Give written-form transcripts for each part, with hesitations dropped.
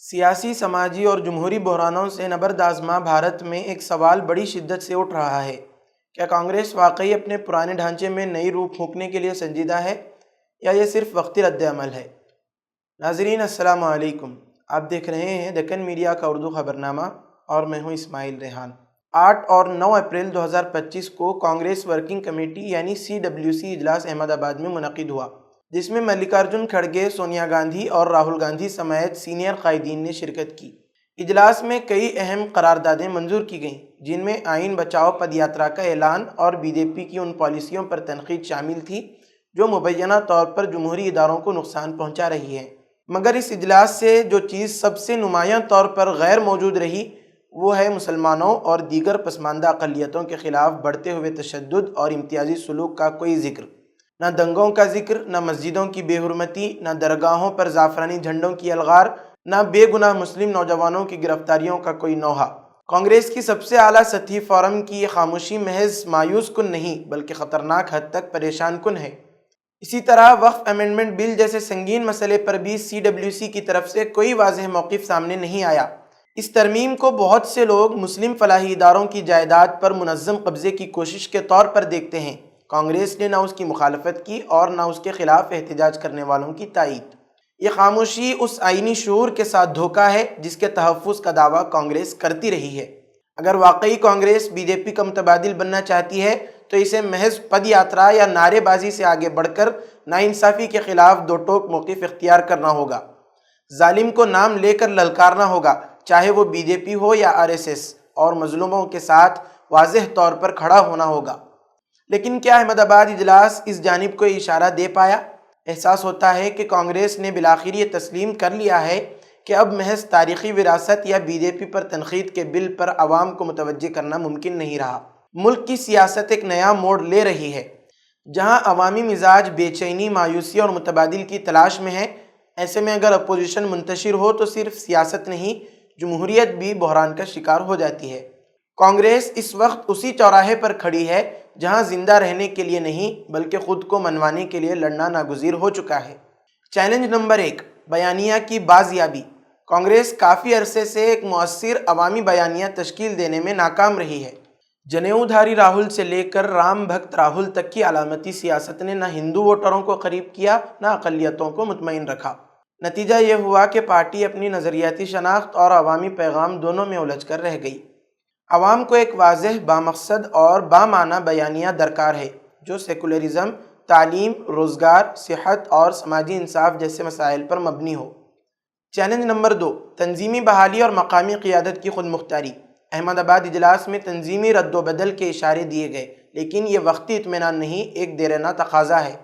سیاسی، سماجی اور جمہوری بحرانوں سے نبرد آزما بھارت میں ایک سوال بڑی شدت سے اٹھ رہا ہے۔ کیا کانگریس واقعی اپنے پرانے ڈھانچے میں نئی روح پھونکنے کے لیے سنجیدہ ہے یا یہ صرف وقتی رد عمل ہے؟ ناظرین السلام علیکم، آپ دیکھ رہے ہیں دکن میڈیا کا اردو خبرنامہ اور میں ہوں اسماعیل ریحان۔ 8 اور 9 اپریل 2025 کو کانگریس ورکنگ کمیٹی یعنی CWC اجلاس احمد آباد میں منعقد ہوا، جس میں ملکارجن کھڑگے، سونیا گاندھی اور راہل گاندھی سمیت سینئر قائدین نے شرکت کی۔ اجلاس میں کئی اہم قراردادیں منظور کی گئیں، جن میں آئین بچاؤ پد یاترا کا اعلان اور BJP کی ان پالیسیوں پر تنقید شامل تھی جو مبینہ طور پر جمہوری اداروں کو نقصان پہنچا رہی ہے۔ مگر اس اجلاس سے جو چیز سب سے نمایاں طور پر غیر موجود رہی وہ ہے مسلمانوں اور دیگر پسماندہ اقلیتوں کے خلاف بڑھتے ہوئے تشدد اور امتیازی سلوک کا کوئی ذکر۔ نہ دنگوں کا ذکر، نہ مسجدوں کی بے حرمتی، نہ درگاہوں پر زعفرانی جھنڈوں کی الغار، نہ بے گناہ مسلم نوجوانوں کی گرفتاریوں کا کوئی نوحہ۔ کانگریس کی سب سے اعلیٰ سطحی فورم کی یہ خاموشی محض مایوس کن نہیں بلکہ خطرناک حد تک پریشان کن ہے۔ اسی طرح وقف امینڈمنٹ بل جیسے سنگین مسئلے پر بھی CWC کی طرف سے کوئی واضح موقف سامنے نہیں آیا۔ اس ترمیم کو بہت سے لوگ مسلم فلاحی اداروں کی جائیداد پر منظم قبضے کی کوشش کے طور پر دیکھتے ہیں۔ کانگریس نے نہ اس کی مخالفت کی اور نہ اس کے خلاف احتجاج کرنے والوں کی تائید۔ یہ خاموشی اس آئینی شعور کے ساتھ دھوکہ ہے جس کے تحفظ کا دعویٰ کانگریس کرتی رہی ہے۔ اگر واقعی کانگریس BJP کا متبادل بننا چاہتی ہے تو اسے محض پد یاترا یا نعرے بازی سے آگے بڑھ کر ناانصافی کے خلاف دو ٹوک موقف اختیار کرنا ہوگا۔ ظالم کو نام لے کر للکارنا ہوگا، چاہے وہ BJP ہو یا RSS، اور مظلوموں کے ساتھ واضح طور پر کھڑا ہونا ہوگا۔ لیکن کیا احمد آباد اجلاس اس جانب کو اشارہ دے پایا؟ احساس ہوتا ہے کہ کانگریس نے بالآخر یہ تسلیم کر لیا ہے کہ اب محض تاریخی وراثت یا BJP پر تنقید کے بل پر عوام کو متوجہ کرنا ممکن نہیں رہا۔ ملک کی سیاست ایک نیا موڑ لے رہی ہے، جہاں عوامی مزاج بے چینی، مایوسی اور متبادل کی تلاش میں ہے۔ ایسے میں اگر اپوزیشن منتشر ہو تو صرف سیاست نہیں، جمہوریت بھی بحران کا شکار ہو جاتی ہے۔ کانگریس اس وقت اسی چوراہے پر کھڑی ہے جہاں زندہ رہنے کے لیے نہیں بلکہ خود کو منوانے کے لیے لڑنا ناگزیر ہو چکا ہے۔ چیلنج نمبر 1، بیانیہ کی بازیابی۔ کانگریس کافی عرصے سے ایک مؤثر عوامی بیانیہ تشکیل دینے میں ناکام رہی ہے۔ جنیو دھاری راہل سے لے کر رام بھکت راہل تک کی علامتی سیاست نے نہ ہندو ووٹروں کو قریب کیا نہ اقلیتوں کو مطمئن رکھا۔ نتیجہ یہ ہوا کہ پارٹی اپنی نظریاتی شناخت اور عوامی پیغام دونوں میں الجھ کر رہ گئی۔ عوام کو ایک واضح، بامقصد اور بامعنی بیانیہ درکار ہے جو سیکولرزم، تعلیم، روزگار، صحت اور سماجی انصاف جیسے مسائل پر مبنی ہو۔ چیلنج نمبر 2، تنظیمی بحالی اور مقامی قیادت کی خود مختاری۔ احمد آباد اجلاس میں تنظیمی رد و بدل کے اشارے دیے گئے، لیکن یہ وقتی اطمینان نہیں، ایک دیرینہ تقاضا ہے۔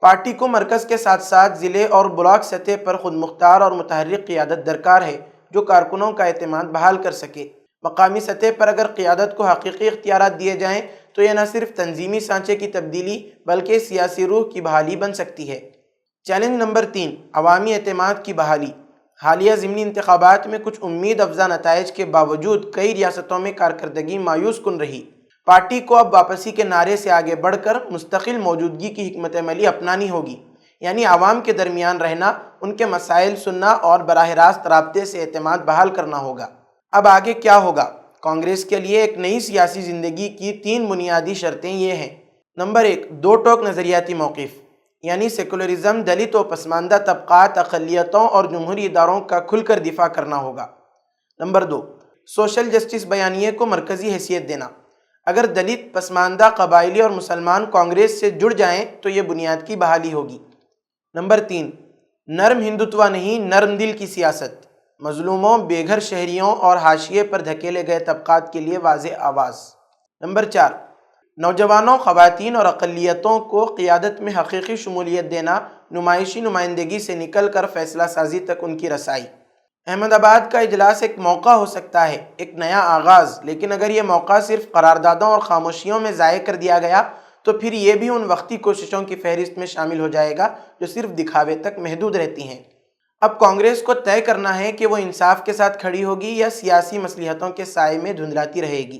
پارٹی کو مرکز کے ساتھ ساتھ ضلع اور بلاک سطح پر خود مختار اور متحرک قیادت درکار ہے جو کارکنوں کا اعتماد بحال کر سکے۔ مقامی سطح پر اگر قیادت کو حقیقی اختیارات دیے جائیں تو یہ نہ صرف تنظیمی سانچے کی تبدیلی بلکہ سیاسی روح کی بحالی بن سکتی ہے۔ چیلنج نمبر 3، عوامی اعتماد کی بحالی۔ حالیہ ضمنی انتخابات میں کچھ امید افزا نتائج کے باوجود کئی ریاستوں میں کارکردگی مایوس کن رہی۔ پارٹی کو اب واپسی کے نعرے سے آگے بڑھ کر مستقل موجودگی کی حکمت عملی اپنانی ہوگی، یعنی عوام کے درمیان رہنا، ان کے مسائل سننا اور براہ راست رابطے سے اعتماد بحال کرنا ہوگا۔ اب آگے کیا ہوگا؟ کانگریس کے لیے ایک نئی سیاسی زندگی کی 3 بنیادی شرطیں یہ ہیں۔ نمبر 1، دو ٹوک نظریاتی موقف، یعنی سیکولرزم، دلت و پسماندہ طبقات، اقلیتوں اور جمہوری اداروں کا کھل کر دفاع کرنا ہوگا۔ نمبر 2، سوشل جسٹس بیانیے کو مرکزی حیثیت دینا۔ اگر دلت، پسماندہ، قبائلی اور مسلمان کانگریس سے جڑ جائیں تو یہ بنیاد کی بحالی ہوگی۔ نمبر 3، نرم ہندوتوا نہیں، نرم دل کی سیاست۔ مظلوموں، بے گھر شہریوں اور حاشیے پر دھکیلے گئے طبقات کے لیے واضح آواز۔ نمبر 4، نوجوانوں، خواتین اور اقلیتوں کو قیادت میں حقیقی شمولیت دینا، نمائشی نمائندگی سے نکل کر فیصلہ سازی تک ان کی رسائی۔ احمد آباد کا اجلاس ایک موقع ہو سکتا ہے، ایک نیا آغاز، لیکن اگر یہ موقع صرف قراردادوں اور خاموشیوں میں ضائع کر دیا گیا تو پھر یہ بھی ان وقتی کوششوں کی فہرست میں شامل ہو جائے گا جو صرف دکھاوے تک محدود رہتی ہیں۔ اب کانگریس کو طے کرنا ہے کہ وہ انصاف کے ساتھ کھڑی ہوگی یا سیاسی مصلحتوں کے سائے میں دھندلاتی رہے گی۔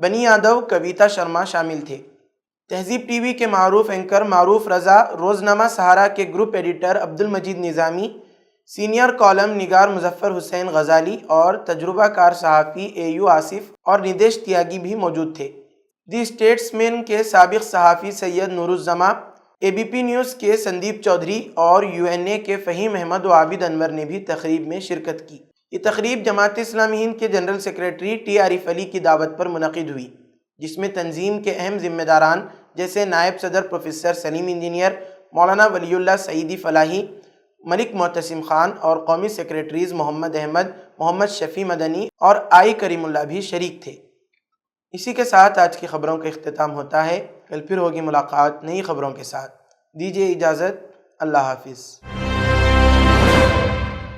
بنی یادو، کویتا شرما شامل تھے۔ تہذیب ٹی وی کے معروف اینکر معروف رضا، روزنامہ سہارا کے گروپ ایڈیٹر عبدالمجید نظامی، سینئر کالم نگار مظفر حسین غزالی اور تجربہ کار صحافی AU آصف اور ندیش تیاگی بھی موجود تھے۔ دی اسٹیٹس مین کے سابق صحافی سید نورالزماں، ABP نیوز کے سندیپ چودھری اور UNA کے فہیم احمد و عابد انور نے بھی تقریب میں شرکت کی۔ یہ تقریب جماعت اسلامی ہند کے جنرل سیکریٹری T عارف علی کی دعوت پر منعقد ہوئی، جس میں تنظیم کے اہم ذمہ داران جیسے نائب صدر پروفیسر سلیم انجینئر، مولانا ولی اللہ سعیدی فلاحی، ملک معتصم خان اور قومی سیکریٹریز محمد احمد، محمد شفیع مدنی اور آئی کریم اللہ بھی شریک تھے۔ اسی کے ساتھ آج کی خبروں کا اختتام ہوتا ہے۔ کل پھر ہوگی ملاقات نئی خبروں کے ساتھ۔ دیجیے اجازت، اللہ حافظ۔